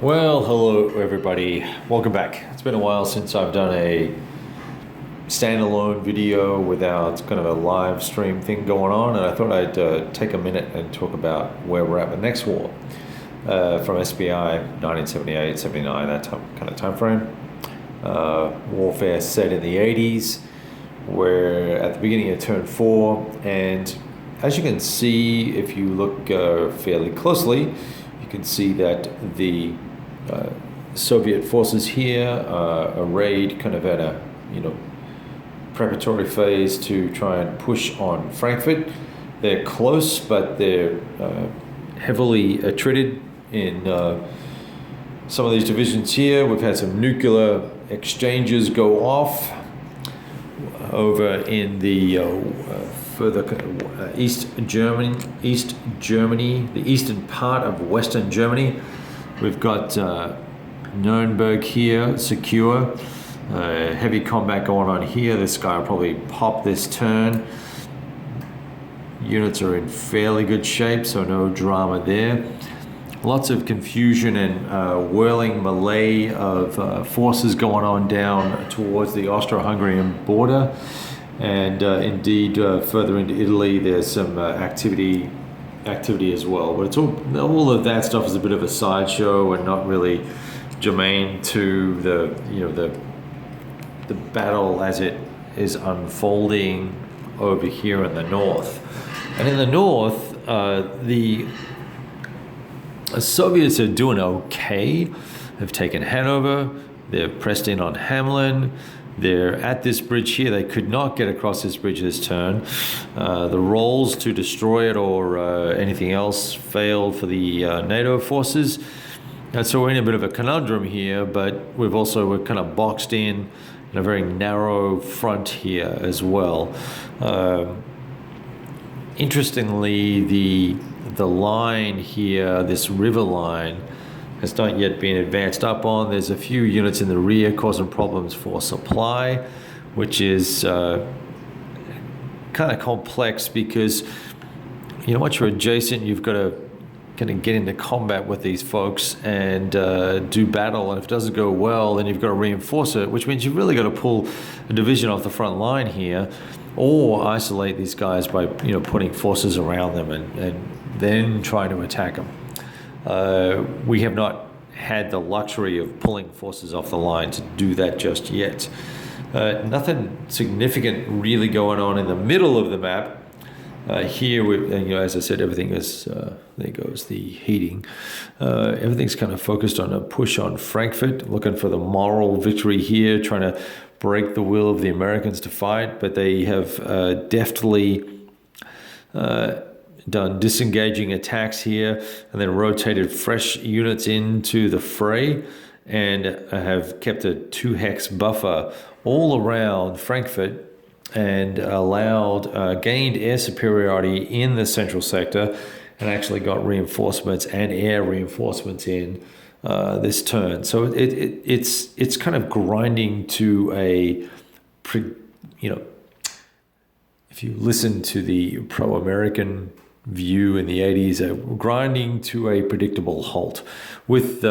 Well, hello everybody. Welcome back. It's been a while since I've done a standalone video without kind of a live stream thing going on, and I thought I'd take a minute and talk about where we're at with the next war from SBI 1978, 79, that kind of time frame. Warfare set in the 80s. We're at the beginning of turn 4, and as you can see, if you look fairly closely, you can see that the Soviet forces here are arrayed kind of at a preparatory phase to try and push on Frankfurt. They're close, but they're heavily attrited in some of these divisions here. We've had some nuclear exchanges go off over in the further East Germany, the eastern part of Western Germany. We've got Nuremberg here, secure. Heavy combat going on here. This guy will probably pop this turn. Units are in fairly good shape, so no drama there. Lots of confusion and whirling melee of forces going on down towards the Austro-Hungarian border. And indeed, further into Italy, there's some activity as well. But it's all of that stuff is a bit of a sideshow and not really germane to the battle as it is unfolding over here in the north. And in the north, the Soviets are doing okay. They've taken Hanover. They've pressed in on Hamelin. They're at this bridge here. They could not get across this bridge this turn. The rolls to destroy it or anything else failed for the NATO forces. And so we're in a bit of a conundrum here, but we're kind of boxed in a very narrow front here as well. Interestingly, the line here, this river line, has not yet been advanced up on. There's a few units in the rear causing problems for supply, which is kind of complex because once you're adjacent, you've got to kind of get into combat with these folks and do battle. And if it doesn't go well, then you've got to reinforce it, which means you've really got to pull a division off the front line here, or isolate these guys by putting forces around them and then trying to attack them. We have not had the luxury of pulling forces off the line to do that just yet. Nothing significant really going on in the middle of the map. Here, as I said, everything is, there goes the heating. Everything's kind of focused on a push on Frankfurt, looking for the moral victory here, trying to break the will of the Americans to fight, but they have deftly done disengaging attacks here and then rotated fresh units into the fray and have kept a 2-hex buffer all around Frankfurt and gained air superiority in the central sector and actually got reinforcements and air reinforcements in this turn. So it's kind of grinding to if you listen to the pro-American view in the 80s, grinding to a predictable halt with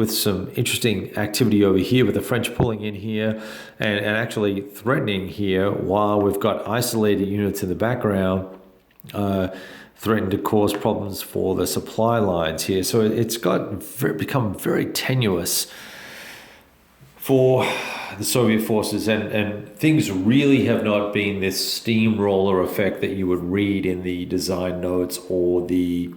some interesting activity over here with the French pulling in here and actually threatening here while we've got isolated units in the background threatening to cause problems for the supply lines here. So it's become very tenuous for the Soviet forces, and things really have not been this steamroller effect that you would read in the design notes or the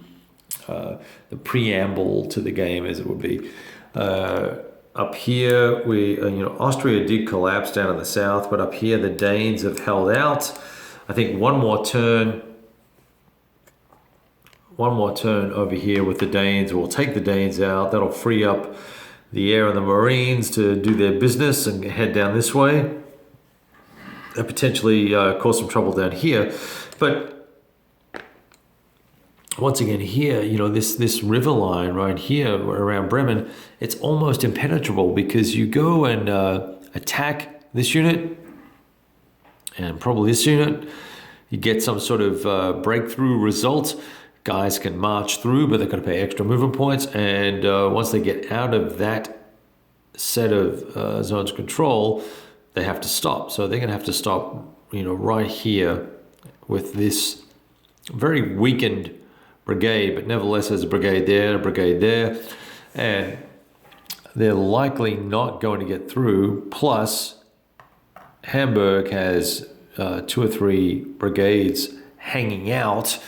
preamble to the game, as it would be. Up here, Austria did collapse down in the south, but up here the Danes have held out. I think one more turn over here with the Danes will take the Danes out. That'll free up the air and the Marines to do their business and head down this way and potentially cause some trouble down here. But once again here, this river line right here around Bremen, it's almost impenetrable because you go and attack this unit and probably this unit, you get some sort of breakthrough result. guys can march through, but they're going to pay extra movement points. And once they get out of that set of zones of control, they have to stop. So they're going to have to stop, right here with this very weakened brigade, but nevertheless there's a brigade there, and they're likely not going to get through. Plus, Hamburg has 2 or 3 brigades hanging out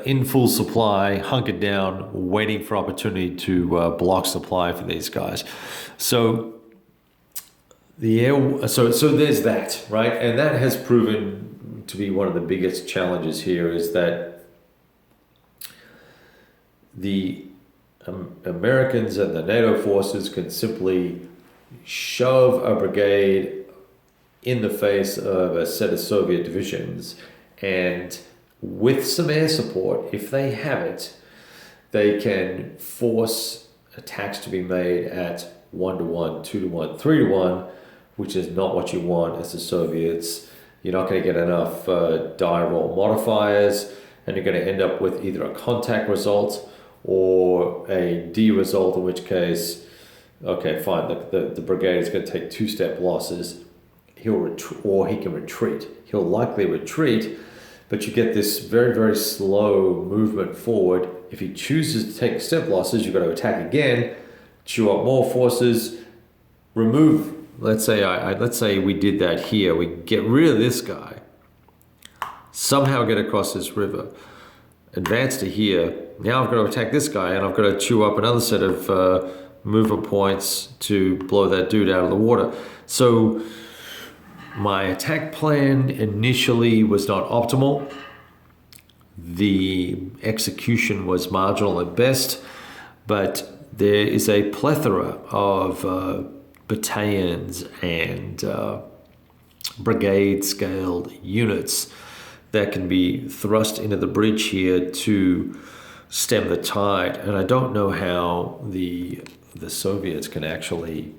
in full supply, hunkered down, waiting for opportunity to block supply for these guys. So so there's that, right? And that has proven to be one of the biggest challenges here, is that the Americans and the NATO forces can simply shove a brigade in the face of a set of Soviet divisions, and with some air support, if they have it, they can force attacks to be made at 1-to-1, 2-to-1, 3-to-1, which is not what you want as the Soviets. You're not going to get enough die roll modifiers, and you're going to end up with either a contact result or a D result, in which case, okay, fine, the brigade is going to take 2-step losses. Or he can retreat. He'll likely retreat, but you get this very, very slow movement forward. If he chooses to take step losses, you've got to attack again, chew up more forces, remove. Let's say we did that here. We get rid of this guy, somehow get across this river, advance to here. Now I've got to attack this guy, and I've got to chew up another set of movement points to blow that dude out of the water. So my attack plan initially was not optimal. The execution was marginal at best, but there is a plethora of battalions and brigade-scaled units that can be thrust into the bridge here to stem the tide. And I don't know how the Soviets can actually,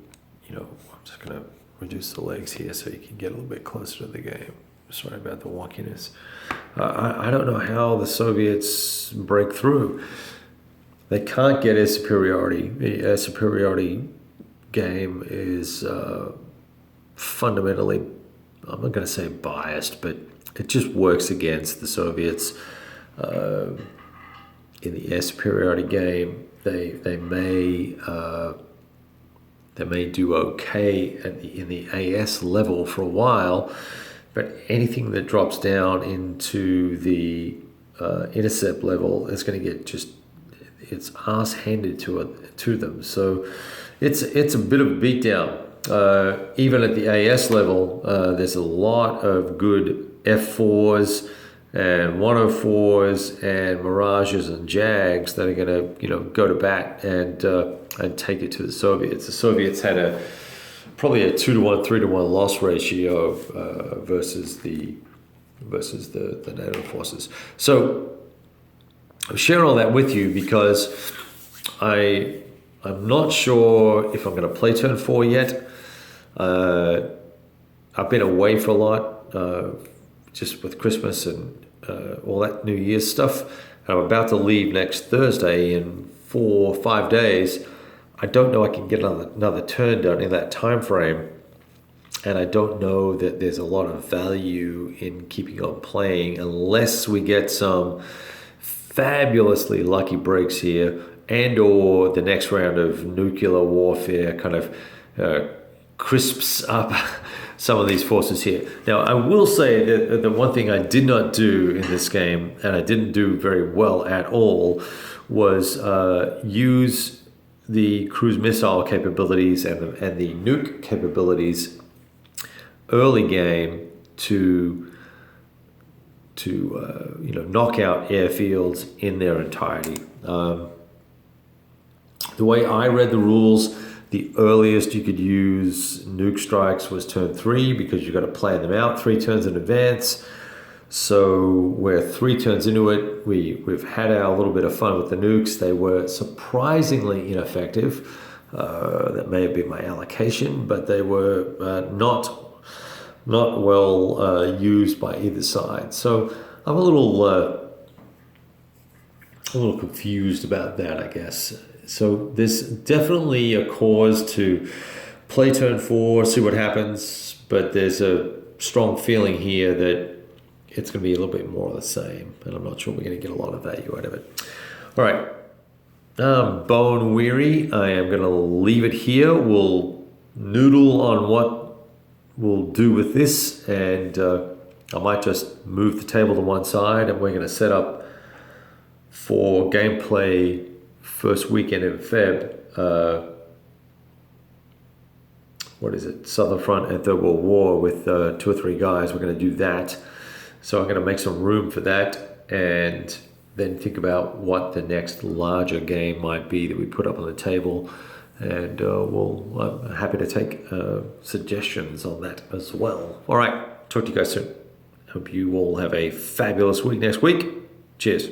I'm just going to reduce the legs here so you can get a little bit closer to the game. Sorry about the wonkiness. I don't know how the Soviets break through. They can't get a superiority. A superiority game is fundamentally, I'm not going to say biased, but it just works against the Soviets. In the air superiority game, they may do okay in the AS level for a while, but anything that drops down into the intercept level is going to get just its ass handed to them. So it's a bit of a beatdown. Even at the AS level, there's a lot of good F4s and 104s and Mirages and Jags that are going to go to bat and take it to the Soviets. The Soviets had probably a 2-to-1, 3-to-1 loss ratio versus the NATO forces. So I'm sharing all that with you because I'm not sure if I'm going to play turn 4 yet. I've been away for a lot, just with Christmas and all that New Year's stuff. And I'm about to leave next Thursday in 4 or 5 days. I don't know I can get another turn done in that time frame. And I don't know that there's a lot of value in keeping on playing unless we get some fabulously lucky breaks here, and or the next round of nuclear warfare kind of crisps up some of these forces here. Now, I will say that the one thing I did not do in this game, and I didn't do very well at all, was use the cruise missile capabilities and the nuke capabilities early game to knock out airfields in their entirety. The way I read the rules, the earliest you could use nuke strikes was turn 3 because you've got to plan them out 3 turns in advance. So we're 3 turns into it. We've had our little bit of fun with the nukes. They were surprisingly ineffective. That may have been my allocation, but they were not well used by either side. So I'm a little a little confused about that, I guess. So there's definitely a cause to play turn 4, see what happens, but there's a strong feeling here that it's going to be a little bit more of the same, and I'm not sure we're going to get a lot of value out of it. All right, bone weary. I am going to leave it here. We'll noodle on what we'll do with this, and I might just move the table to one side, and we're going to set up for gameplay first weekend in Feb. What is it? Southern Front and Third World War with 2 or 3 guys. We're going to do that. So I'm going to make some room for that, and then think about what the next larger game might be that we put up on the table. And I'm happy to take suggestions on that as well. All right, talk to you guys soon. Hope you all have a fabulous week next week. Cheers.